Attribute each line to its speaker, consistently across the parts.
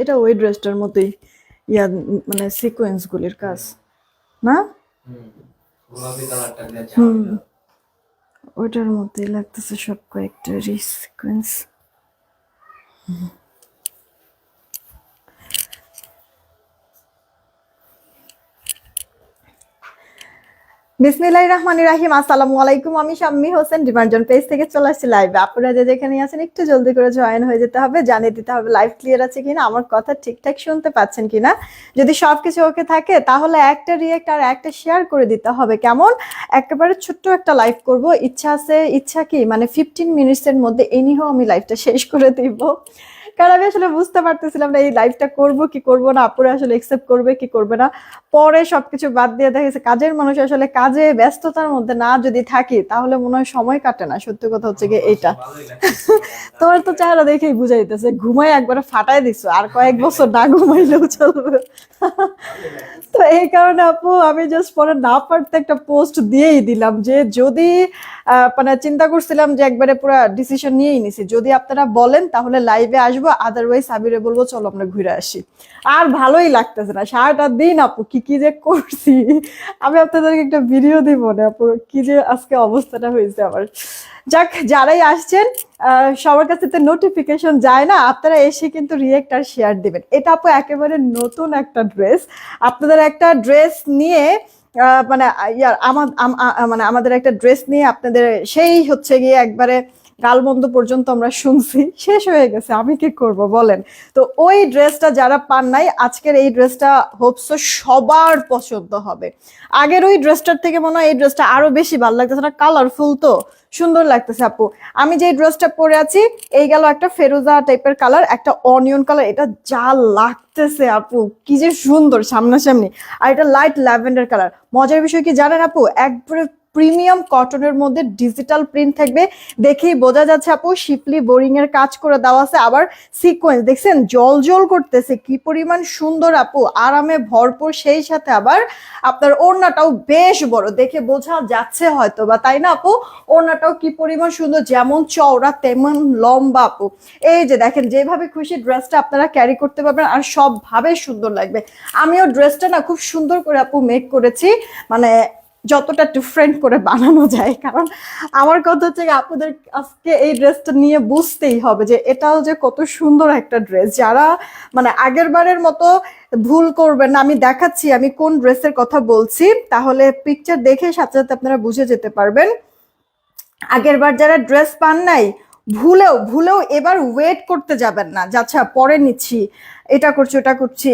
Speaker 1: এটা ওই ড্রেসটার মতোই ইয়া মানে সিকোয়েন্স গুলির কাজ না?
Speaker 2: গোলাপি কালারটা দিয়ে
Speaker 1: হুম, ওইটার মতোই লাগতেছে সব কয়েকটা সিকোয়েন্স। বিসমিল্লাহির রহমানির রহিম। আসসালামু আলাইকুম। আমি শাম্মী হোসেন ডিমান্ডজন পেজ থেকে চলে আসছি লাইভে। আপনারা যে যেখানে আছেন একটু জলদি করে জয়েন হয়ে যেতে হবে, জানিয়ে দিতে হবে লাইভ ক্লিয়ার আছে কিনা, আমার কথা ঠিকঠাক শুনতে পাচ্ছেন কিনা। যদি সবকিছু ওকে থাকে তাহলে একটা রিয়েক্ট আর একটা শেয়ার করে দিতে হবে। কেমন একেবারে ছোট্ট একটা লাইভ করব, ইচ্ছা আছে, ইচ্ছা কি মানে 15 মিনিটসের মধ্যে এনিহো আমি লাইভটা শেষ করে দিব। কারণ আমি আসলে বুঝতে পারতেছিলাম না এই লাইভটা করব কি করব না, আপুরা আসলে একসেপ্ট করবে কি করবে না। পরে সবকিছু বাদ দিয়ে দেখা গেছে কাজের মানুষ আসলে কাজে ব্যস্ততার মধ্যে না যদি থাকি তাহলে মনে হয় সময় কাটে না। সত্যি কথা হচ্ছে গিয়ে এইটা। তোমার তো চেহারা দেখেই বুঝাইতেছে ঘুমাই একবারে ফাটাই দিছো, আর কয়েক বছর না ঘুমাইলেও চলবে। তো এই কারণে আপু আমি জাস্ট পরে না পারতে একটা পোস্ট দিয়েই দিলাম যে যদি মানে চিন্তা করছিলাম যে একবারে পুরো ডিসিশন নিয়েই নিছি, যদি আপনারা বলেন তাহলে লাইভে আসবো, আদারওয়াইজ সাবিরে বলবো চলো আমরা ঘুরে আসি। আর ভালোই লাগতেছে না, সারাটা দিন আপু কি কি যে করছি। আমি আপনাদেরকে একটা ভিডিও দিব না আপু, কি যে আজকে অবস্থাটা হয়েছে আমার। যাক, যারাই আসছেন সবার কাছে তো নোটিফিকেশন যায় না, আপনারা এসে কিন্তু রিয়েক্ট আর শেয়ার দিবেন। এটা আপু একেবারে নতুন একটা ড্রেস, আপনাদের একটা ড্রেস নিয়ে মানে ইয়ার মানে আমাদের একটা ড্রেস নিয়ে আপনাদের সেই হচ্ছে গিয়ে একবারে গালমন্দ পর্যন্ত আমরা শুনছি, শেষ হয়ে গেছে, আমি কি করব বলেন। তো ওই ড্রেসটা যারা পান নাই, আজকের এই ড্রেসটা হোপসো সবার পছন্দ হবে। আগের ওই ড্রেসটার থেকে মনে হয় এই ড্রেসটা আরো বেশি ভালো লাগতেছে না, কালারফুল তো সুন্দর লাগতেছে আপু। আমি যে ড্রেসটা পরে আছি এই গেল একটা ফেরোজা টাইপের কালার, একটা অনিয়ন কালার, এটা যা লাগতেছে আপু কি যে সুন্দর সামনাসামনি। আর এটা লাইট ল্যাভেন্ডার কালার। মজার বিষয় কি জানেন আপু, একবারে প্রিমিয়াম কটনের মধ্যে ডিজিটাল প্রিন্ট থাকবে, দেখেই বোঝা যাচ্ছে আপু শিপলি বোরিং এর কাজ করে দেওয়া আছে। আবার সিকোয়েন্স দেখছেন জল জল করতেছে, কি পরিমাণ সুন্দর আপু, আরামে ভরপুর। সেই সাথে আবার আপনার ওড়নাটাও বেশ বড়, দেখে বোঝা যাচ্ছে হয়তো বা, তাই না আপু? ওড়নাটাও কি পরিমাণ সুন্দর, যেমন চওড়া তেমন লম্বা আপু। এই যে দেখেন যেভাবে খুশি ড্রেসটা আপনারা ক্যারি করতে পারবেন আর সবভাবে সুন্দর লাগবে। আমিও ড্রেসটা না খুব সুন্দর করে আপু মেক করেছি, মানে যতটা ডিফারেন্ট করে বানানো যায়। কারণ আমার কথা হচ্ছে আপনাদের আজকে এই ড্রেসটা নিয়ে বুঝতেই হবে যে এটাও যে কত সুন্দর একটা ড্রেস। যারা মানে আগের বারের মতো ভুল করবেন না, আমি দেখাচ্ছি আমি কোন ড্রেসের কথা বলছি, তাহলে পিকচার দেখে সাথে সাথে আপনারা বুঝে যেতে পারবেন। আগের বার যারা ড্রেস পান নাই, ভুলেও ভুলেও এবার ওয়েট করতে যাবেন না, আচ্ছা পরে নিচ্ছি, এটা করছি ওটা করছি,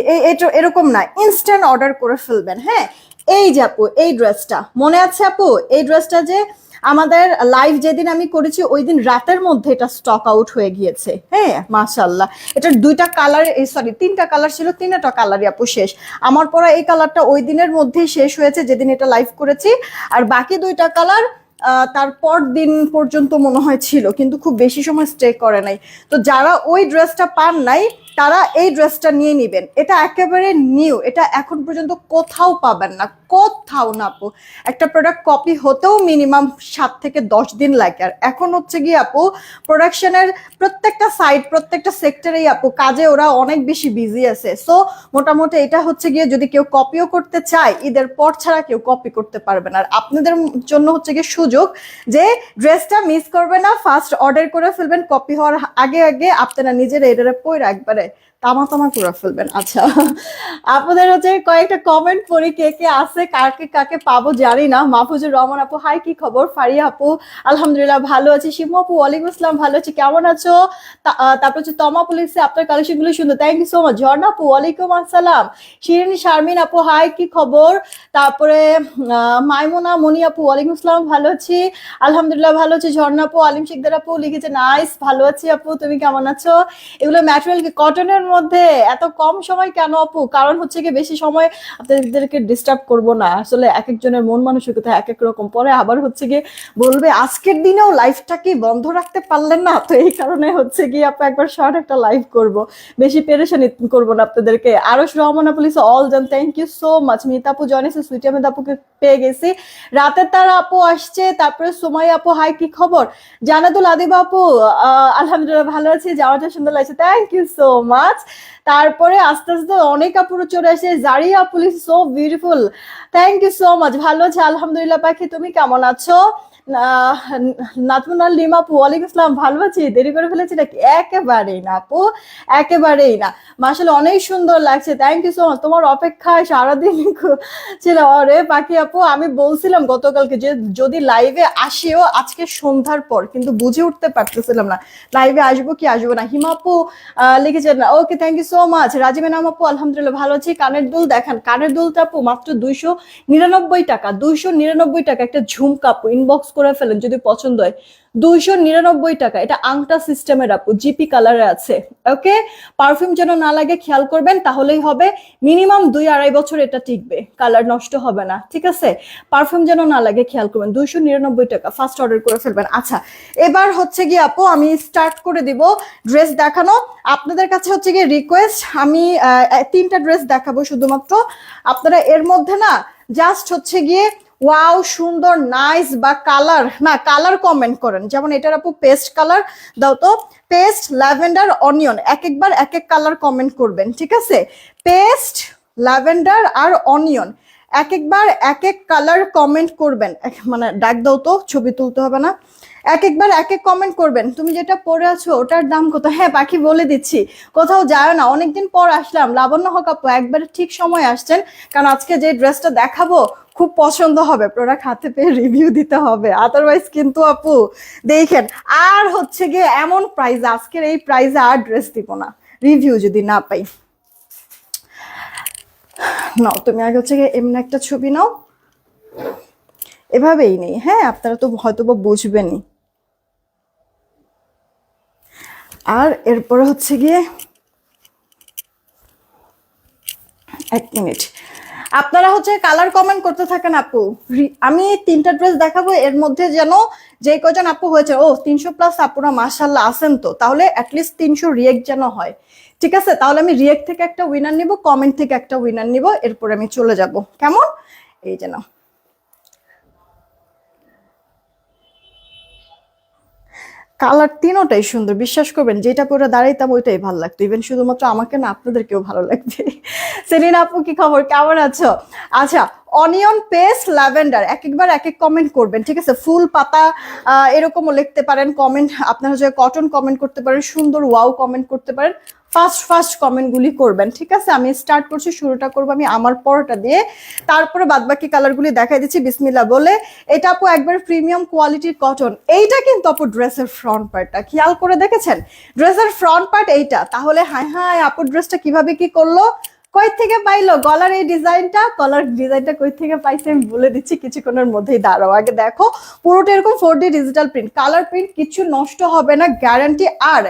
Speaker 1: এরকম না, ইনস্ট্যান্ট অর্ডার করে ফেলবেন। হ্যাঁ, এই যে আপু এই ড্রেসটা মনে আছে আপু, এই ড্রেসটা যে আমাদের লাইভ যেদিন আমি করেছি ওই দিন রাতের মধ্যে এটা স্টক আউট হয়ে গিয়েছে। হ্যাঁ মাশাল্লাহ, এটার দুইটা কালার, সরি তিনটা কালার ছিল, তিনটা কালারই আপু শেষ। আমার পরা এই কালারটা ওই দিনের মধ্যেই শেষ হয়েছে যেদিন এটা লাইভ করেছি, আর বাকি দুইটা কালার তারপর দিন পর্যন্ত মনে হয় ছিল, কিন্তু খুব বেশি সময় স্টে করে নাই। তো যারা ওই ড্রেসটা পান নাই তারা এই ড্রেসটা নিয়ে নিবেন, এটা একেবারে নিউ, এটা এখন পর্যন্ত কোথাও পাবেন না, কোথাও না আপু। একটা প্রোডাক্ট কপি হতেও মিনিমাম 7 থেকে 10 দিন লাগে, আর এখন হচ্ছে গিয়ে আপু প্রোডাকশনের প্রত্যেকটা সাইড প্রত্যেকটা সেক্টরেই আপু কাজে ওরা অনেক বেশি বিজি আছে। সো মোটামুটি এটা হচ্ছে গিয়ে যদি কেউ কপিও করতে চায় ঈদের পর ছাড়া কেউ কপি করতে পারবে না। আর আপনাদের জন্য হচ্ছে গিয়ে সুযোগ যে ড্রেসটা মিস করবে না, ফার্স্ট অর্ডার করে ফেলবেন, কপি হওয়ার আগে আগে আপনারা নিজেরা এটা পরে একবারে তামা তামা করে ফেলবেন। আচ্ছা, আপনাদের হচ্ছে কয়েকটা কমেন্ট পড়ি, কে কে আছে, কাকে কাকে পাবো জানি না। মাহফুজুর রহমান আপু হাই, কি খবর? ফারিয়া আপু আলহামদুলিল্লাহ ভালো আছি। শিমু আপু ওয়ালাইকুম আসসালাম, ভালো আছি, কেমন আছো? তারপর হচ্ছে তমা পুলিশে আপনার কালেকশন গুলো সুন্দর, থ্যাংক ইউ সো মাচ। ঝর্ণা আপু ওয়ালাইকুম আসসালাম। শিরিন শারমিন আপু হাই, কি খবর? তারপরে মাইমুনা মনি আপু ওয়ালাইকুম আসসালাম, ভালো আছি আলহামদুলিল্লাহ ভালো আছি। ঝর্ণা আপু, আলিম শিকদার আপু লিখেছে নাইস, ভালো আছি আপু, তুমি কেমন আছো? এগুলো ম্যাটেরিয়াল কি কটনের মধ্যে? এত কম সময় কেন আপু? কারণ হচ্ছে কি বেশি সময় আপনাদেরকে ডিস্টার্ব করব না, আসলে এক একজনের মন মানসিকতা এক এক রকম, পরে আবার হচ্ছে গিয়ে বলবে আজকের দিনেও লাইফটা কি বন্ধ রাখতে পারলেন না, তো এই কারণে হচ্ছে গিয়ে আপু একবার শর্ট একটা লাইভ করব, বেশি পেরেশানি করবো না আপনাদেরকে। আরো রহমানা পুলিশ অল জান, thank you so much. Mita আপু জয়েন, সুইটি আহমেদ আপুকে পেয়ে গেছি। রাতের তারা আপু আসছে, আসছে। তারপরে সুমাই আপু হাই, কি খবর? জানাতুল আদিবা আপু আলহামদুলিল্লাহ ভালো আছি, যাওয়াটা সুন্দর লাগছে, থ্যাংক ইউ সো মাচ। তারপরে আস্তে আস্তে অনেক আপুরো চলে আসে, জারিয়া আপু so beautiful, thank you so much, ভালো আছে আলহামদুলিল্লাহ। পাখি তুমি কেমন আছো? নাজমুনাল লিমা আপু ওয়ালাইকুম আসসালাম, ভালো আছি, দেরি করে ফেলেছি নাকি? একেবারেই না আপু, একেবারেই না, মাশাআল্লাহ অনেক সুন্দর লাগছে, থ্যাংক ইউ সো মাচ। তোমার অপেক্ষায় সারাদিন ছিল। আরে পাখি আপু আমি বলছিলাম গতকালকে যে যদি লাইভে আসিও আজকে সন্ধ্যার পর, কিন্তু বুঝে উঠতে পারতেছিলাম না লাইভে আসবো কি আসবো না। হিমা আপু লিখেছেন ওকে, থ্যাংক ইউ সো মাচ। রাজিমা নাম আপু আলহামদুলিল্লাহ ভালো আছি। কানের দুল দেখান, কানের দুলটা আপু মাত্র 299 টাকা, 299 টাকা। একটা ঝুমকা আপু ইনবক্স করে ফেলেন যদি পছন্দ হয়, 299 টাকা। এটা আংটা সিস্টেমের আপু, জিপি কালারে আছে। ওকে, পারফিউম যেন না লাগে খেয়াল করবেন, তাহলেই হবে। মিনিমাম 2-2.5 বছর এটা টিকবে, কালার নষ্ট হবে না, ঠিক আছে? পারফিউম যেন না লাগে খেয়াল করবেন, 299 টাকা, ফার্স্ট অর্ডার করে ফেলবেন। আচ্ছা, এবার হচ্ছে গিয়ে আপু আমি স্টার্ট করে দিব ড্রেস দেখানো। আপনাদের কাছে হচ্ছে গিয়ে রিকোয়েস্ট, আমি 3টা ড্রেস দেখাবো শুধুমাত্র। আপনারা এর মধ্যে না জাস্ট হচ্ছে গিয়ে ওয়াও সুন্দর নাইস বা কালার, না কালার কমেন্ট করেন। যেমন এটার আপু পেস্ট কালার দাও তো, পেস্ট, ল্যাভেন্ডার, অনিয়ন, একবার এক এক কালার কমেন্ট করবেন, ঠিক আছে? পেস্ট, ল্যাভেন্ডার আর অনিয়ন, একবার এক এক কালার কমেন্ট করবেন। মানে ডাক দাও তো, ছবি তুলতে হবে না, একবার এক এক কমেন্ট করবেন। তুমি যেটা পরে আছো ওটার দাম কত? হ্যাঁ পাখি বলে দিচ্ছি, কোথাও যায় না, অনেকদিন পর আসলাম। লাবণ্য হক আপু একবারে ঠিক সময় আসছেন, কারণ আজকে যে ড্রেসটা দেখাবো খুব পছন্দ হবে, প্রোডাক্ট হাতে পেয়ে রিভিউ দিতে হবে, আদারওয়াইজ কিন্তু আপু দেখেন আর হচ্ছে গিয়ে এমন প্রাইস, আজকের এই প্রাইসে আর ড্রেস দিব না রিভিউ যদি না পাই। নাও তুমি আগে হচ্ছে গিয়ে এমনি একটা ছবি নাও, এভাবেই নেই, হ্যাঁ আপনারা তো হয়তো বা বুঝবেনই। আর এরপরে হচ্ছে গিয়ে 1 মিনিট আপনারা হচ্ছে কালার কমেন্ট করতে থাকেন আপু। আমি 3টা ড্রেস দেখাবো, এর মধ্যে যেন যে কজন আপু হয়েছে ও 300+ আপুরা মাশাআল্লাহ আছেন, তো তাহলে অ্যাটলিস্ট 300 রিয়েক্ট যেন হয়, ঠিক আছে? তাহলে আমি রিয়েক্ট থেকে একটা উইনার নিব, কমেন্ট থেকে একটা উইনার নিব, এরপর আমি চলে যাব, কেমন? এই যে নাও, কালার তিনোটাই সুন্দর, বিশ্বাস করবেন যেটা পরে দাঁড়াইতাম ওইটাই ভালো লাগতো, ইভেন শুধুমাত্র আমাকে না আপনাদেরকেও ভালো লাগবে। সেলিনা আপু কি খবর, কেমন আছো? আচ্ছা, অনিয়ন, পেস্ট, ল্যাভেন্ডার, একবার এক এক কমেন্ট করবেন, ঠিক আছে? ফুল পাতা এরকমও লিখতে পারেন কমেন্ট, আপনারা হচ্ছে কটন কমেন্ট করতে পারেন, সুন্দর ওয়াও কমেন্ট করতে পারেন, ফার্স্ট কমেন্টগুলি করবেন, ঠিক আছে? আমি স্টার্ট করছি, শুরুটা করবো আমি আমার পরোটা দিয়ে, তারপরে বাদবাকি কালারগুলি দেখাই দিচ্ছি বিসমিল্লাহ বলে। এটা আপু একবার প্রিমিয়াম কোয়ালিটির কটন, এইটা কিন্তু আপু ড্রেসের ফ্রন্ট পার্টটা খেয়াল করে দেখেছেন, ড্রেসের ফ্রন্ট পার্ট এইটা। তাহলে হায় হায় আপু ড্রেসটা কিভাবে কি করলো, কই থেকে পাইলো গলার এই ডিজাইনটা, গলার ডিজাইনটা কই থেকে পাইছে আমি বলে দিচ্ছি কিছুক্ষণের মধ্যেই, দাঁড়াও আগে দেখো। পুরোটা এরকম 4D digital print, colour print, কিছু নষ্ট হবে না গ্যারান্টি। আর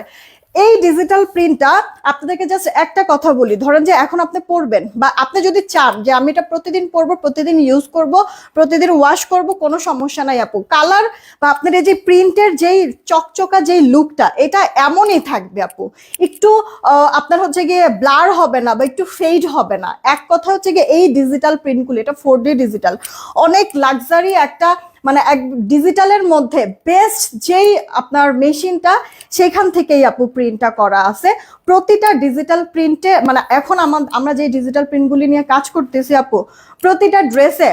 Speaker 1: এই ডিজিটাল প্রিন্টটা আপনাদেরকে জাস্ট একটা কথা বলি, ধরেন যে এখন আপনি পরবেন, বা আপনি যদি চান যে আমি এটা প্রতিদিন পরবো, প্রতিদিন ইউজ করব, প্রতিদিন ওয়াশ করব, কোনো সমস্যা নাই আপু। কালার বা আপনার এই যে প্রিন্টের যেই চকচকা যেই লুকটা, এটা এমনই থাকবে আপু, একটু আপনার হচ্ছে গিয়ে ব্লার হবে না বা একটু ফেড হবে না। এক কথা হচ্ছে গিয়ে এই ডিজিটাল প্রিন্টগুলো, এটা 4D ডিজিটাল, অনেক লাক্সারি একটা, মানে এক ডিজিটালের মধ্যে বেস্ট যেই আপনার মেশিনটা, সেখান থেকেই আপু প্রিন্টটা করা আছে। প্রতিটা ডিজিটাল প্রিন্টে, মানে এখন আমরা যে ডিজিটাল প্রিন্টগুলি নিয়ে কাজ করতেছি আপু, প্রতিটা ড্রেসে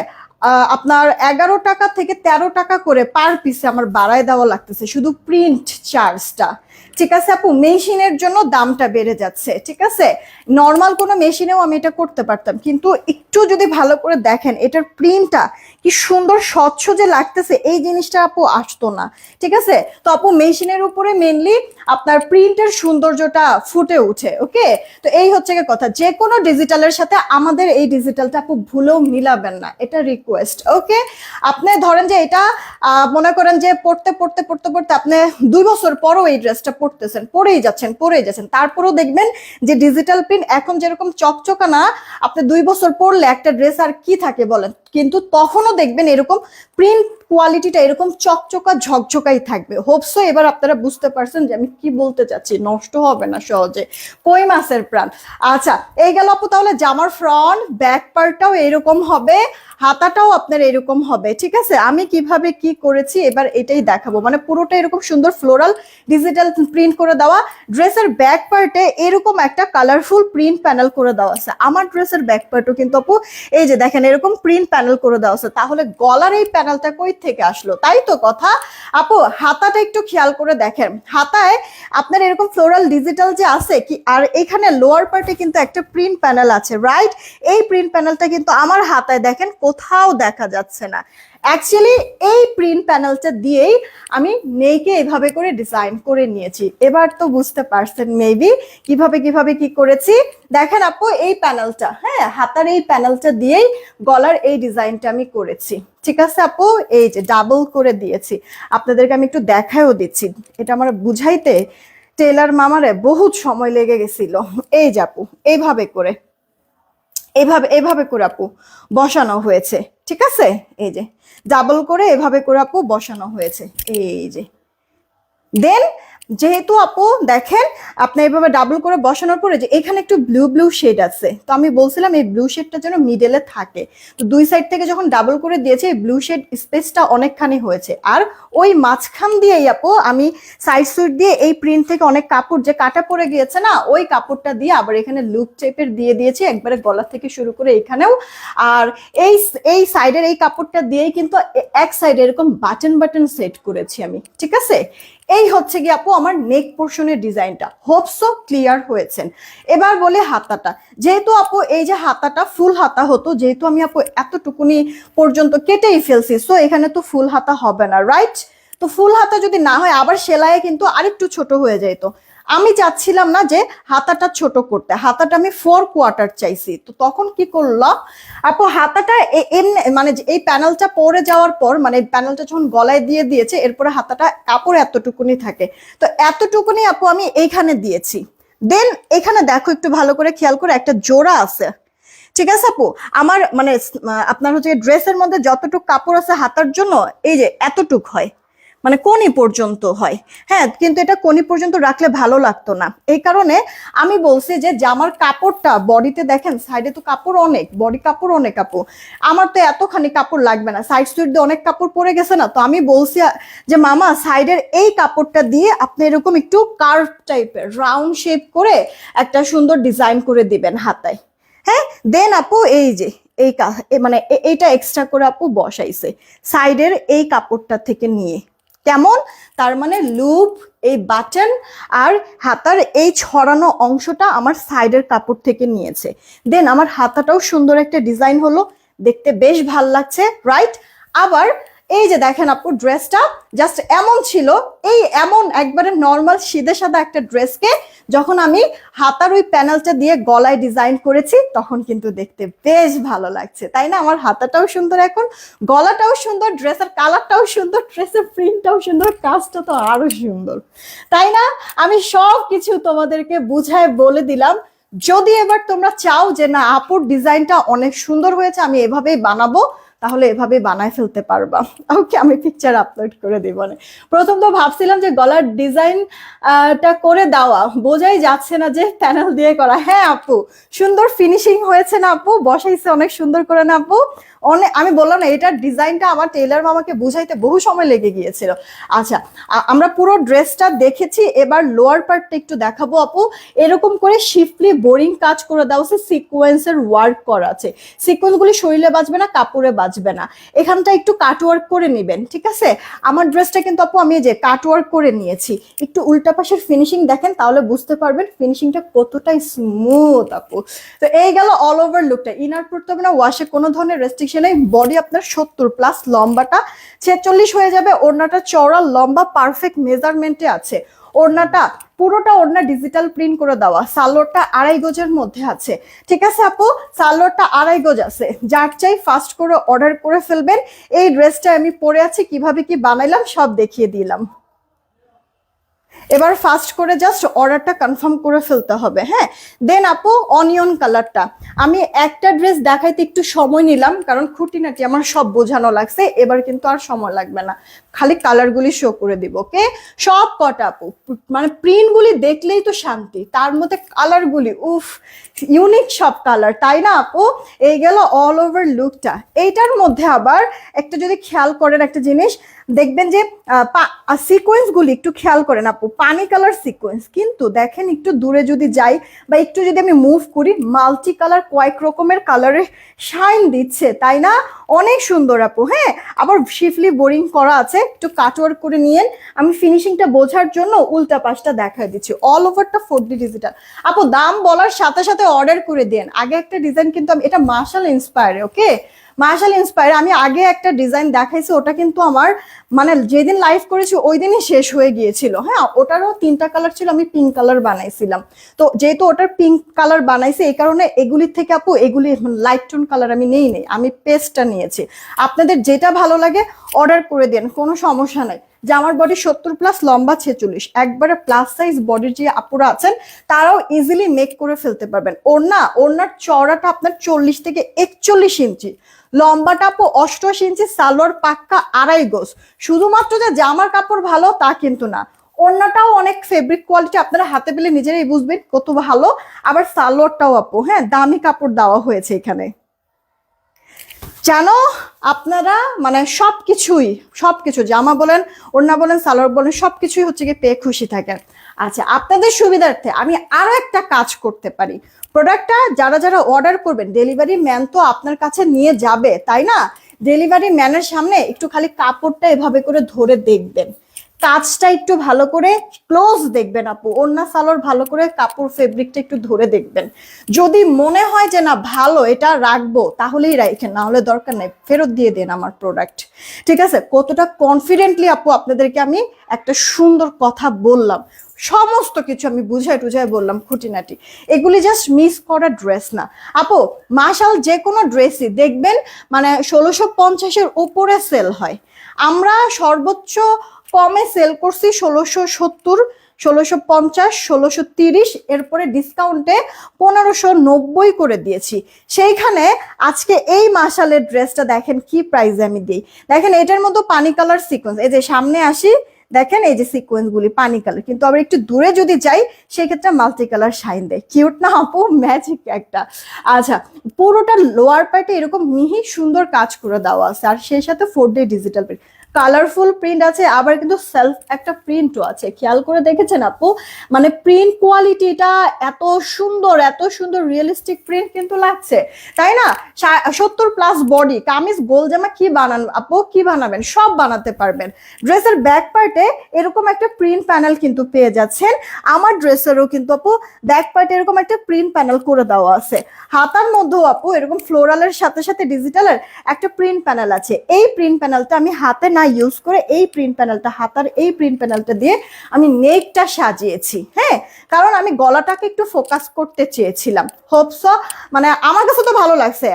Speaker 1: আপনার 11 টাকা থেকে 13 টাকা করে পার পিসে আমার বাড়ায় দেওয়া লাগতেছে শুধু প্রিন্ট চার্জটা, ঠিক আছে আপু? মেশিনের জন্য দামটা বেড়ে যাচ্ছে, ঠিক আছে? নর্মাল কোনো মেশিনেও আমি এটা করতে পারতাম, কিন্তু একটু যদি ভালো করে দেখেন এটার প্রিন্টটা কি সুন্দর স্বচ্ছ যে লাগতেছে, এই জিনিসটা আপু আসতো না, ঠিক আছে? তো আপু মেশিনের উপরে মেনলি আপনার প্রিন্টের সৌন্দর্যটা ফুটে উঠে। ওকে, তো এই হচ্ছে কথা, যে কোনো ডিজিটালের সাথে আমাদের এই ডিজিটালটা আপু ভুলেও মিলাবেন না, এটা রিকোয়েস্ট। ওকে, আপনি ধরেন যে এটা মনে করেন যে পড়তে পড়তে পড়তে পড়তে আপনি 2 বছর পরও এই ড্রেসটা পড়তেছেন, পরেই যাচ্ছেন, তারপরেও দেখবেন যে ডিজিটাল প্রিন্ট এখন যেরকম চকচকা না, আপনি 2 বছর পরলে একটা ড্রেস আর কি থাকে বলেন, কিন্তু তখনও দেখবেন এরকম প্রিন্ট কোয়ালিটিটা এরকম চকচকা ঝকঝকাই থাকবে। হোপসো এবার আপনারা বুঝতে পারছেন যে আমি কি বলতে চাচ্ছি, নষ্ট হবে না সহজে, কই মাছের প্রাণ। আচ্ছা, এই গেল আপু তাহলে জামার ফ্রন্ট, ব্যাক পার্টটাও এরকম হবে, হাতাটাও আপনার এরকম হবে। ঠিক আছে, আমি কিভাবে কি করেছি এবার এটাই দেখাবো, মানে পুরোটা এরকম সুন্দর ফ্লোরাল ডিজিটাল প্রিন্ট করে দেওয়া। ড্রেসের ব্যাক পার্টে এরকম একটা কালারফুল প্রিন্ট প্যানেল করে দেওয়া আছে। আমার ড্রেসের ব্যাক পার্টও কিন্তু আপু এই যে দেখেন এরকম প্রিন্ট প্যানেল করে দেওয়া আছে। তাহলে গলার এই প্যানেলটা কই থেকে আসলো, তাই তো কথা। আপু হাতাটা একটু খেয়াল করে দেখেন, হাতায় আপনার এরকম ফ্লোরাল ডিজিটাল যে আছে কি, আর এখানে লোয়ার পার্টে কিন্তু একটা প্রিন্ট প্যানেল আছে, রাইট? এই প্রিন্ট প্যানেলটা কিন্তু আমার হাতায় দেখেন কোথাও দেখা যাচ্ছে না। অ্যাকচুয়ালি এই প্রিন্ট প্যানেলটা দিয়েই আমি নেইকে এভাবে করে ডিজাইন করে নিয়েছি। এবার তো বুঝতে পারছেন মেবি কিভাবে কিভাবে কি করেছি। দেখেন আপু এই প্যানেলটা, হ্যাঁ হাতার এই প্যানেলটা দিয়েই গলার এই ডিজাইনটা আমি করেছি। ঠিক আছে আপু, এই যে ডাবল করে দিয়েছি, আপনাদেরকে আমি একটু দেখায়ও দিচ্ছি। এটা আমার বুঝাইতে টেলার মামারে বহুত সময় লেগে গেছিল। এই যে আপু এইভাবে করে, এভাবে এভাবে করে আপু বসানো হয়েছে। ঠিক আছে, এই যে ডাবল করে এভাবে করে আপু বসানো হয়েছে, এই যে। দেন যেহেতু আপু দেখেন আপনি এইভাবে ডাবল করে বসানোর পরে যে এখানে একটু ব্লু ব্লু শেড আছে, তো আমি বলছিলাম এই ব্লু শেডটা যেন মিডলে থাকে, তো দুই সাইড থেকে যখন ডাবল করে দিয়েছে এই ব্লু শেড স্পেসটা অনেকখানি হয়েছে। আর ওই মাঝখান দিয়েই আপু আমি সাইড সুইট দিয়ে এই প্রিন্ট থেকে অনেক কাপড় যে কাটা পড়ে গিয়েছে না, ওই কাপড়টা দিয়ে আবার এখানে লুপ টাইপের দিয়ে দিয়েছি একবারে গলা থেকে শুরু করে এখানেও। আর এই এই সাইডের এই কাপড়টা দিয়েই কিন্তু এক সাইডে এরকম বাটন বাটন সেট করেছি আমি। ঠিক আছে, এই হচ্ছে কি আপু আমার নেক পোর্শনের ডিজাইনটা। হোপসো ক্লিয়ার হয়েছেন। এবার বলে হাতাটা, যেহেতু আপু এই যে হাতাটা ফুল হাতা হতো, যেহেতু আমি আপু এতটুকুনি পর্যন্ত কেটেই ফেলছি, সো এখানে তো ফুল হাতা হবে না, রাইট? তো ফুল হাতা যদি না হয় আবার সেলাইয়ে কিন্তু আরেকটু ছোট হয়ে যেত। আমি চাচ্ছিলাম না যে হাতাটা ছোট করতে, হাতাটা আমি 4/4 চাইছি। তো তখন কি করলাম আপু, হাতাটা এমনি মানে এই প্যানেলটা পরে যাওয়ার পর, মানে প্যানেলটা যখন গলায় দিয়ে দিয়েছে এরপরে হাতাটা কাপড় এতটুকুনি থাকে, তো এতটুকুনি আপু আমি এইখানে দিয়েছি। দেন এখানে দেখো একটু ভালো করে খেয়াল করে একটা জোড়া আছে। ঠিক আছে আপু, আমার মানে আপনার হচ্ছে ড্রেসের মধ্যে যতটুকু কাপড় আছে হাতার জন্য এই যে এতটুক হয়, মানে কোনি পর্যন্ত হয়। হ্যাঁ, কিন্তু এটা কোনি পর্যন্ত রাখলে ভালো লাগতো না, এই কারণে আমি বলছি যে জামার কাপড়টা বডিতে দেখেন সাইডে তো কাপড় অনেক, বডি কাপড় অনেক আপু, আমার তো এতখানি কাপড় লাগবে না, সাইড সুইড দিয়ে অনেক কাপড় পরে গেছে না। তো আমি বলছি যে মামা সাইডের এই কাপড়টা দিয়ে আপনি এরকম একটু কার্ভ টাইপের রাউন্ড শেপ করে একটা সুন্দর ডিজাইন করে দিবেন হাতায়। হ্যাঁ, দেন আপু এই যে এই মানে এইটা এক্সট্রা করে আপু বসাইছে সাইডের এই কাপড়টা থেকে নিয়ে। কেমন, তার মানে লুপ, এই বাটন আর হাতার এই ছড়ানো অংশটা আমার সাইডের কাপড় থেকে নিয়েছে। দেন আমার হাতাটাও সুন্দর একটা ডিজাইন হলো, দেখতে বেশ ভাল লাগছে, রাইট? আবার এই যে দেখেন আপু ড্রেসটা জাস্ট এমন ছিল, এই এমন একবারে নর্মাল সিধে সাদা একটা ড্রেসকে যখন আমি হাতার ওই প্যানেলটা দিয়ে গলায় ডিজাইন করেছি তখন কিন্তু দেখতে বেশ ভালো লাগছে, তাই না? আমার হাতাটাও সুন্দর, এখন গলাটাও সুন্দর, ড্রেসের কালারটাও সুন্দর, ড্রেসের প্রিন্টটাও সুন্দর, কাজটা তো আরো সুন্দর, তাই না? আমি সব কিছু তোমাদেরকে বুঝায় বলে দিলাম। যদি এবার তোমরা চাও যে না আপুর ডিজাইনটা অনেক সুন্দর হয়েছে, আমি এভাবেই বানাবো, তাহলে এভাবে বানায় ফেলতে পারবা। ওকে, আমি পিকচার আপলোড করে দিব। প্রথম তো ভাবছিলাম যে গলার ডিজাইনটা করে দেওয়া, বোঝাই যাচ্ছে না যে প্যানেল দিয়ে করা। হ্যাঁ আপু, সুন্দর ফিনিশিং হয়েছে না আপু, বসাইছে অনেক সুন্দর করে না আপু? অনেক, আমি বললাম না এটার ডিজাইনটা আমার টেইলার মামাকে বুঝাইতে বহু সময় লেগে গিয়েছিল। আচ্ছা, আমরা পুরো ড্রেসটা দেখেছি, এবার লোয়ার পার্টটা একটু দেখাবো আপু। এরকম করে শিফটলি বোরিং কাজ করে দেওয়া আছে, সিকোয়েন্সের ওয়ার্ক করা আছে, সিকোয়েন্সগুলি শরীরে বাজবে না, কাপড়ে বাজবে না। এখানটা একটু কাটওয়ার্ক করে নেবেন, ঠিক আছে? আমার ড্রেসটা কিন্তু আপু আমি যে কাটওয়ার্ক করে নিয়েছি, একটু উল্টা পাশের ফিনিশিং দেখেন তাহলে বুঝতে পারবেন ফিনিশিংটা কতটাই স্মুথ আপু। তো এই গেল অল ওভার লুকটা। ইনার করতে হবে না, ওয়াশে কোনো ধরনের রেস্ট্রিকশন নেই। বডি আপনার 70+, লম্বাটা 46 হয়ে যাবে। ওড়নাটা চওড়া লম্বা পারফেক্ট মেজারমেন্টে আছে। ওড়নাটা পুরোটা ওড়না ডিজিটাল প্রিন্ট করে দেওয়া। সালোয়ারটা 2.5 গজের মধ্যে আছে, ঠিক আছে আপু? সালোয়ারটা 2.5 গজ আছে, যার চাই ফাস্ট করে অর্ডার করে ফেলবেন। এই ড্রেসটা আমি পরে আছি, কিভাবে কি বানাইলাম সব দেখিয়ে দিলাম। এবার ফাস্ট করে জাস্ট অর্ডারটা কনফার্ম করে ফেলতে হবে, হ্যাঁ। দেন আপু অনিয়ন কালারটা, আমি একটা ড্রেস দেখাইতে একটু সময় নিলাম কারণ খুঁটিনাটি আমার সব বোঝানো লাগছে, এবার কিন্তু আর সময় লাগবে না, খালি কালারগুলি শো করে দিব, ওকে। সব কটা আপু মানে প্রিন্টগুলি দেখলেই তো শান্তি, তার মধ্যে কালারগুলি উফ ইউনিক সব কালার, তাই না আপু? এই গেল অল ওভার লুকটা। এইটার মধ্যে আবার একটা যদি খেয়াল করেন একটা জিনিস দেখবেন যে সিকোয়েন্স গুলি একটু খেয়াল করেন আপু, পানি কালার সিকোয়েন্স, কিন্তু দেখেন একটু দূরে যদি যাই বা একটু যদি আমি মুভ করি মাল্টি কালার কয়েক রকমের কালারে শাইন দিচ্ছে, তাই না? অনেক সুন্দর আপু, হ্যাঁ। আবার শিফলি বোরিং করা আছে, একটু কাটওয়ার্ক করে নিয়েন। আমি ফিনিশিংটা বোঝার জন্য উল্টা পাশটা দেখাই দিচ্ছি, অল ওভারটা 4D ডিজিটাল। আপু দাম বলার সাথে সাথে অর্ডার করে দেন। আগে একটা ডিজাইন কিন্তু এটা মার্শাল ইন্সপায়ার, ওকে, মার্শাল ইন্সপায়ার। আমি আগে একটা ডিজাইন দেখাইছি, ওটা কিন্তু আমার মানে যেদিন লাইভ করেছি ওই দিনই শেষ হয়ে গিয়েছিল, হ্যাঁ। ওটারও 3টা কালার ছিল, আমি পিঙ্ক কালার বানাইছিলাম। তো যেহেতু ওটার পিঙ্ক কালার বানাইছি এই কারণে এগুলির থেকে আপু এগুলি লাইট টোন কালার আমি নেই, আমি পেস্টটা নিয়েছি। আপনাদের যেটা ভালো লাগে অর্ডার করে দেন, কোনো সমস্যা নাই। যে আমার বডি 70+, লম্বা 46, একবারে প্লাস সাইজ বডির যে আপুরা আছেন তারাও ইজিলি মেক করে ফেলতে পারবেন। ওড়নার চওড়াটা আপনার 40 থেকে 41 ইঞ্চি, লম্বাটা আপু 88 ইঞ্চি, সালোয়ার পাক্কা 2.5 গজ। শুধুমাত্র যে জামার কাপড় ভালো তা কিন্তু না, ওড়নাটাও অনেক ফেব্রিক কোয়ালিটি, আপনারা হাতে পেলে নিজেরাই বুঝবেন কত ভালো। আবার সালোয়ারটাও আপু, হ্যাঁ, দামি কাপড় দেওয়া হয়েছে এখানে। জানো আপনারা মানে সবকিছু জামা বলেন, ওড়না বলেন, সালোয়ার বলেন, সবকিছুই হচ্ছে কি পেয়ে খুশি থাকেন। আচ্ছা, আপনাদের সুবিধার্থে আমি আরো একটা কাজ করতে পারি। প্রোডাক্টটা যারা যারা অর্ডার করবেন ডেলিভারি ম্যান তো আপনার কাছে নিয়ে যাবে, তাই না? ডেলিভারি ম্যানের সামনে একটু খালি কাপড়টা এভাবে করে ধরে দেখবেন, কাজটা একটু ভালো করে ক্লোজ দেখবেন আপু, ওড়না সালোয়ার ভালো করে কাপড় ফেব্রিকটা একটু ধরে দেখবেন। যদি মনে হয় যে না ভালো এটা রাখবো তাহলেই রাখেন, না হলে দরকার নেই, ফেরত দিয়ে দেন আমার প্রোডাক্ট, ঠিক আছে? কতটা কনফিডেন্টলি আপু আপনাদেরকে আমি একটা সুন্দর কথা বললাম, সমস্ত কিছু আমি বুঝাই টুঝাই বললাম খুঁটিনাটি। এগুলি জাস্ট মিস করা ড্রেস না আপু, মাশাল যে কোনো ড্রেসই দেখবেন মানে 1650-এর উপরে সেল হয়। আমরা সর্বোচ্চ কমে সেল করছি 1670, 1650, 1630, এরপরে ডিসকাউন্টে 1590 করে দিয়েছি। সেইখানে আজকে এই মাশালের ড্রেসটা দেখেন কি প্রাইসে আমি দিই। দেখেন এটার মতো পানি কালার সিকোয়েন্স, এই যে সামনে আসি দেখেন এই যে সিকোয়েন্স গুলি পানি কালার, কিন্তু আবার একটু দূরে যদি যাই সেই ক্ষেত্রে মাল্টি কালার শাইন দেয়। কিউট না আপু? ম্যাজিক একটা। আচ্ছা, পুরোটা লোয়ার পার্টে এরকম মিহি সুন্দর কাজ করে দেওয়া আছে, আর সেই সাথে 4D digital print, colourful print আছে, আবার কিন্তু সেলফ একটা প্রিন্টও আছে। খেয়াল করে দেখেছেন আপু? মানে প্রিন্ট কোয়ালিটিটা এত সুন্দর রিয়েলিস্টিক প্রিন্ট কিন্তু লাগছে, তাই না? 70+ বডি, কামিজ গোল জামা কি বানান আপু, কি বানাবেন সব বানাতে পারবেন। ড্রেসের ব্যাক পার্টে এরকম একটা প্রিন্ট প্যানেল কিন্তু পেয়ে যাচ্ছেন। আমার ড্রেসেরও কিন্তু আপু ব্যাক পার্টে এরকম একটা প্রিন্ট প্যানেল করে দেওয়া আছে। হাতার মধ্যেও আপু এরকম ফ্লোরালের সাথে সাথে ডিজিটালের একটা প্রিন্ট প্যানেল আছে। এই প্রিন্ট প্যানেলটা আমি হাতে না ইউজ করে এই প্রিন্ট প্যানেলটা, হাতার এই প্রিন্ট প্যানেলটা দিয়ে আমি নেকটা সাজিয়েছি, হ্যাঁ, কারণ আমি গলাটাকে একটু ফোকাস করতে চেয়েছিলাম। হোপস মানে আমার কাছে তো ভালো লাগছে,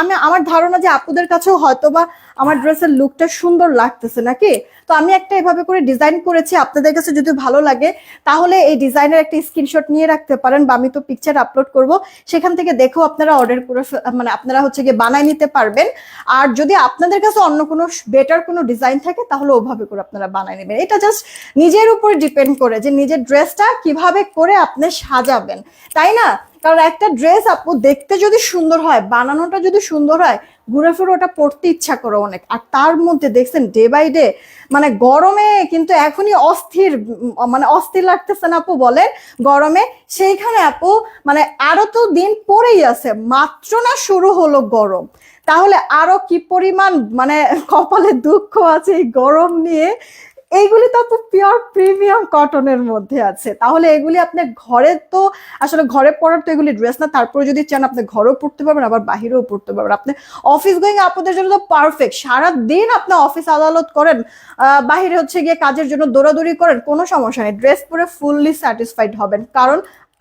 Speaker 1: আমি আমার ধারণা যে আপুদের কাছেও হয়তো বা আমার ড্রেসের লুকটা সুন্দর লাগতেছে নাকি। তো আমি একটা এভাবে করে ডিজাইন করেছি, আপনাদের কাছে যদি ভালো লাগে তাহলে এই ডিজাইনের একটা স্ক্রিনশট নিয়ে রাখতে পারেন, বা আমি তো পিকচার আপলোড করব, সেখান থেকে দেখেও আপনারা অর্ডার করে মানে আপনারা হচ্ছে গিয়ে বানায় নিতে পারবেন। আর যদি আপনাদের কাছে অন্য কোনো বেটার কোনো ডিজাইন থাকে তাহলে ওভাবে করে আপনারা বানায় নেবেন। এটা জাস্ট নিজের উপর ডিপেন্ড করে যে নিজের ড্রেসটা কিভাবে করে আপনি সাজাবেন, তাই না? কারণ একটা ড্রেস আপু দেখতে যদি সুন্দর হয়, বানানোটা যদি সুন্দর হয়, ঘুরে ফিরে ওটা পড়তে ইচ্ছা করে অনেক। আর তার মধ্যে দেখছেন ডে বাই ডে মানে গরমে কিন্তু এখনই অস্থির লাগতেছে না আপু বলেন গরমে? সেইখানে আপু মানে আরো তো দিন পরেই আছে, মাত্র না শুরু হলো গরম, তাহলে আরো কি পরিমাণ মানে কপালে দুঃখ আছে এই গরম নিয়ে। এইগুলি তো আপু পিওর প্রিমিয়াম কটনের মধ্যে আছে, তাহলে এগুলি আপনি ঘরে তো আসলে ঘরে পরার তো এগুলি ড্রেস না, তারপরে যদি চান আপনি ঘরেও পড়তে পারবেন আবার বাহিরেও পড়তে পারবেন। আপনি অফিস গোয়িং আপনাদের জন্য তো পারফেক্ট, সারাদিন আপনি অফিস আদালত করেন, বাহিরে হচ্ছে গিয়ে কাজের জন্য দৌড়াদৌড়ি করেন, কোনো সমস্যা নেই, ড্রেস পরে ফুললি স্যাটিসফাইড হবেন, কারণ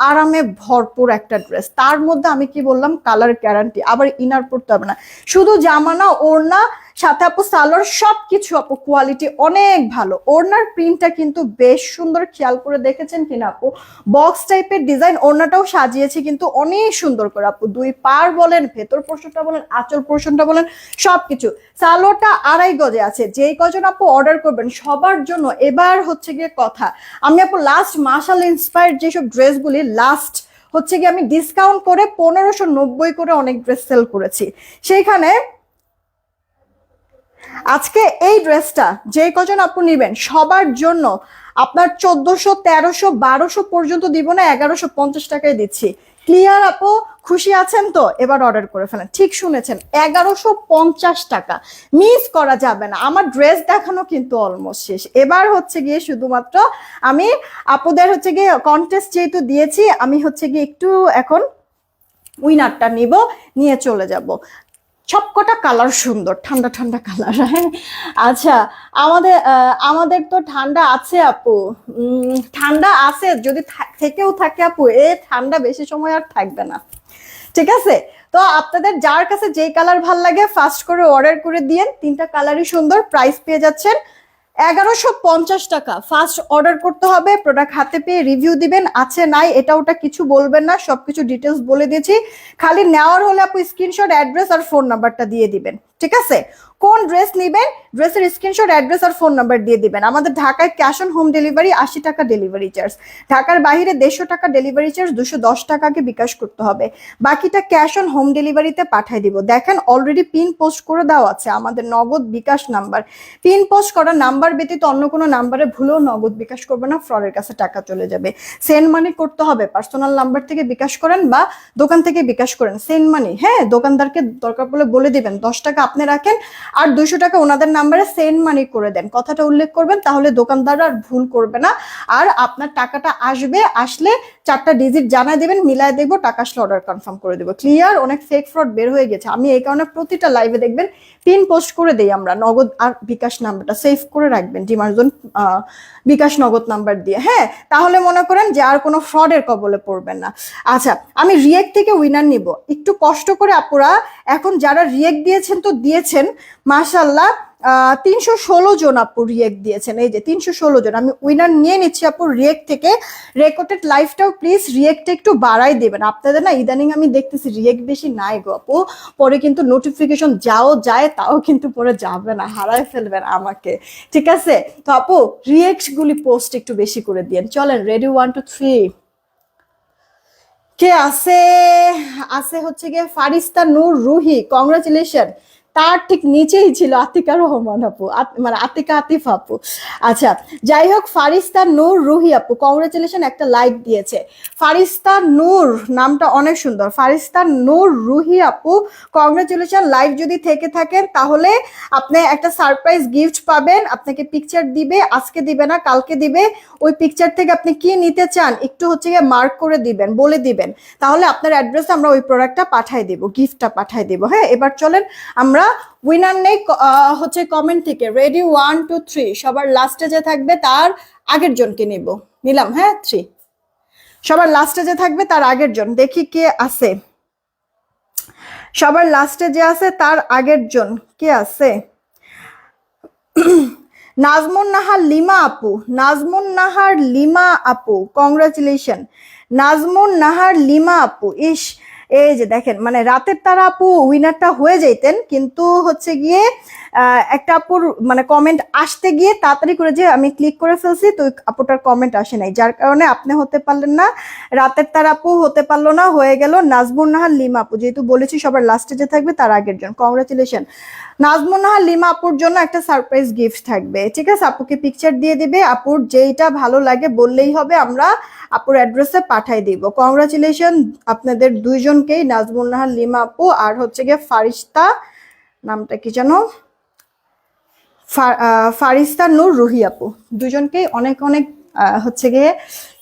Speaker 1: আরামে ভরপুর একটা ড্রেস। তার মধ্যে আমি কি বললাম, কালার গ্যারান্টি, আবার ইনার পড়তে হবে না, শুধু জামা না ওড়না সাথে আপু সালোয়ার সবকিছু আপু কোয়ালিটি অনেক ভালো। ওড়নার প্রিন্টটা কিন্তু বেশ সুন্দর, খেয়াল করে দেখেছেন কিনা আপু? বক্স টাইপের ডিজাইন, ওড়নাটাও সাজিয়েছি কিন্তু অনেক সুন্দর করে আপু। দুই পার বলেন, ভেতর পোর্শনটা বলেন, আঁচল পোর্শনটা বলেন, সবকিছু। সালোয়ারটা 2.5 গজে আছে। যেই কজন আপু অর্ডার করবেন সবার জন্য এবার হচ্ছে গিয়ে কথা, আমি আপু লাস্ট মাশাল ইন্সপায়ার্ড যেসব ড্রেসগুলি লাস্ট হচ্ছে গিয়ে আমি ডিসকাউন্ট করে 1590 করে অনেক ড্রেস সেল করেছি। সেইখানে আজকে এই ড্রেসটা যে কজন আপু নিবেন সবার জন্য আপনার 1400, 1300, 1200 পর্যন্ত দিব না, 1150 টাকায় দিচ্ছি। ক্লিয়ার আপু? খুশি আছেন তো? এবার অর্ডার করে ফেলেন। ঠিক শুনেছেন, 1150 টাকা, মিস করা যাবে না। আমার ড্রেস দেখানো কিন্তু অলমোস্ট শেষ। এবার হচ্ছে গিয়ে শুধুমাত্র আমি আপুদের হচ্ছে গিয়ে কন্টেস্ট যেহেতু দিয়েছি, আমি হচ্ছে গিয়ে একটু এখন উইনারটা নিব, নিয়ে চলে যাব। সবকটা কালার সুন্দর, ঠান্ডা ঠান্ডা কালার। হ্যাঁ আচ্ছা, আমাদের তো ঠান্ডা আছে আপু, ঠান্ডা আছে, যদি থেকেও থাকে আপু এ ঠান্ডা বেশি সময় আর থাকবে না। ঠিক আছে, তো আপনাদের যার কাছে যেই কালার ভাল লাগে ফার্স্ট করে অর্ডার করে দিয়েন। 3টা কালারই সুন্দর, প্রাইস পেয়ে যাচ্ছেন 1150 টাকা। ফার্স্ট অর্ডার করতে হবে, প্রোডাক্ট হাতে পেয়ে রিভিউ দিবেন, আছে নাই এটা ওটা কিছু বলবেন না, সবকিছু ডিটেলস বলে দিয়েছি। খালি নেওয়ার হলে আপু স্ক্রিনশট, অ্যাড্রেস আর ফোন নাম্বারটা দিয়ে দিবেন। ঠিক আছে, কোন ড্রেস নিবেন ড্রেসের স্ক্রিনশট, অ্যাড্রেস আর ফোন নাম্বার দিয়ে দিবেন। আমাদের ঢাকায় ক্যাশ অন হোম ডেলিভারি, 80 টাকা ডেলিভারি চার্জ। ঢাকার বাইরে 150 টাকা ডেলিভারি চার্জ, 210 টাকাকে বিকাশ করতে হবে। বাকিটা ক্যাশ অন হোম ডেলিভারিতে পাঠিয়ে দিব। দেখেন অলরেডি পিন পোস্ট করে দেওয়া আছে আমাদের নগদ বিকাশ নাম্বার। পিন পোস্ট করা নাম্বার ব্যতীত অন্য কোনো নাম্বারে ভুলেও নগদ বিকাশ করবে না, ফ্রডের কাছে টাকা চলে যাবে। সেন্ড মানি করতে হবে, পার্সোনাল নাম্বার থেকে বিকাশ করেন বা দোকান থেকে বিকাশ করেন। সেন্ড মানি, হ্যাঁ, দোকানদারকে দরকার পড়লে বলে দিবেন 10 টাকা আপনি রাখেন আর 200 টাকা ওনাদের নাম্বারে সেন্ড মানি করে দেন, কথাটা উল্লেখ করবেন, তাহলে দোকানদার আর ভুল করবে না। আর আপনার টাকাটা আসবে, আসলে 4টা ডিজিট জানাই দেবেন, মিলায় দেখবো, টাকা আসলে অর্ডার কনফার্ম করে দেবো। ক্লিয়ার? অনেক ফেক ফ্রড বের হয়ে গেছে, আমি এই কারণে প্রতিটা লাইভে দেখবেন পিন পোস্ট করে দেই আমরা, নগদ আর বিকাশ নাম্বারটা সেভ করে রাখবেন, ডিমার্জন বিকাশ নগদ নাম্বার দিয়ে। হ্যাঁ, তাহলে মনে করেন যে আর কোনো ফ্রডের কবলে পড়বেন না। আচ্ছা, আমি রিয়েক্ট থেকে উইনার নিব, একটু কষ্ট করে আপুরা। এখন যারা রিয়েক্ট দিয়েছেন তো দিয়েছেন মাশাআল্লাহ, 316 জন আপু রিয়েক্ট দিয়েছেন। এই যে 316 জন, আমি উইনার নিয়ে নিচ্ছি আপু রিয়েক্ট থেকে। রেকর্ডেড লাইভটাও প্লিজ রিয়েক্টে একটু বাড়াই দেবেন। আপনাদের না ইদানিং আমি দেখতেছি রিয়েক্ট বেশি নাই গো আপু, পরে কিন্তু নোটিফিকেশন যায় তাও কিন্তু পরে যাবে না, হারায় ফেলবেন আমাকে। ঠিক আছে, তো আপু রিয়েক্ট গুলি পোস্ট একটু বেশি করে দিয়েন। চলেন, রেডি, 1 2 3। কে আছে? আছে হচ্ছে গিয়ে ফারিস্তা নূর রুহি, কংগ্রাচুলেশন। তার ঠিক নিচেই ছিল আতিকা রহমান আপু, মানে আতিকা আতিফ আপু। আচ্ছা, যাই হোক, ফারিস্তা নূর রুহি আপু কংগ্রাচুলেশন, একটা লাইক দিয়েছে। ফারিস্তা নূর নামটা অনেক সুন্দর, ফারিস্তা নূর রুহি আপু কংগ্রাচুলেশন। লাইভ যদি থেকে থাকেন তাহলে আপনি একটা সারপ্রাইজ গিফট পাবেন। আপনাকে পিকচার দিবে, আজকে দিবে না কালকে দিবে। ওই পিকচার থেকে আপনি কি নিতে চান একটু হচ্ছে গিয়ে মার্ক করে দিবেন, বলে দিবেন, তাহলে আপনার অ্যাড্রেসে আমরা ওই প্রোডাক্টটা পাঠিয়ে দিব, গিফটটা পাঠিয়ে দিব। হ্যাঁ, এবার চলেন আমরা উইনার নেই হচ্ছে কমেন্ট থেকে। রেডি, 1 2 3। সবার লাস্টে যে থাকবে তার আগের জনকে নিব, নিলাম। হ্যাঁ, 3। সবার লাস্টে যে থাকবে তার আগের জন, দেখি কে আছে। সবার লাস্টে যে আছে তার আগের জন কে আছে? নাজমুন নাহার লিমা আপু, নাজমুন নাহার লিমা আপু কংগ্রাচুলেশন। নাজমুন নাহার লিমা আপু, ইস, এই যে দেখেন, মানে রাতের তারা আপু উইনারটা হয়ে যেতেন, কিন্তু হচ্ছে গিয়ে একটা আপুর মানে কমেন্ট আসতে গিয়ে তাড়াতাড়ি করে যে আমি ক্লিক করে ফেলছি, তো আপুটার কমেন্ট আসে নাই, যার কারণে আপনি হতে পারলেন না। রাতের তার আপু হতে পারলো না, হয়ে গেল নাজমুন নাহার লিমা আপু। যেহেতু বলেছি সবার লাস্টে যে থাকবে তার আগের জন, কংগ্রাচুলেশন। নাজমুন নাহার লিমা আপুর জন্য একটা সারপ্রাইজ গিফট থাকবে। ঠিক আছে, আপুকে পিকচার দিয়ে দিবে, আপুর যেইটা ভালো লাগে বললেই হবে, আমরা আপুর অ্যাড্রেসে পাঠাই দিব। কংগ্রাচুলেশন আপনাদের দুইজনকেই, নাজমুন নাহার লিমা আপু আর হচ্ছে গিয়ে ফারিস্তা, নামটা কি জানো, ফারিস্তা নূর রুহি আপু, দুজনকেই অনেক অনেক হচ্ছে গিয়ে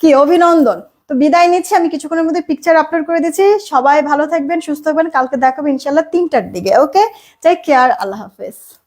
Speaker 1: কি অভিনন্দন। তো বিদায় নিচ্ছি, আমি কিছুক্ষণের মধ্যে পিকচার আপলোড করে দিচ্ছি। সবাই ভালো থাকবেন, সুস্থ থাকবেন, কালকে দেখাবো ইনশাল্লাহ 3টার দিকে। ওকে, টেক কেয়ার, আল্লাহ হাফেজ।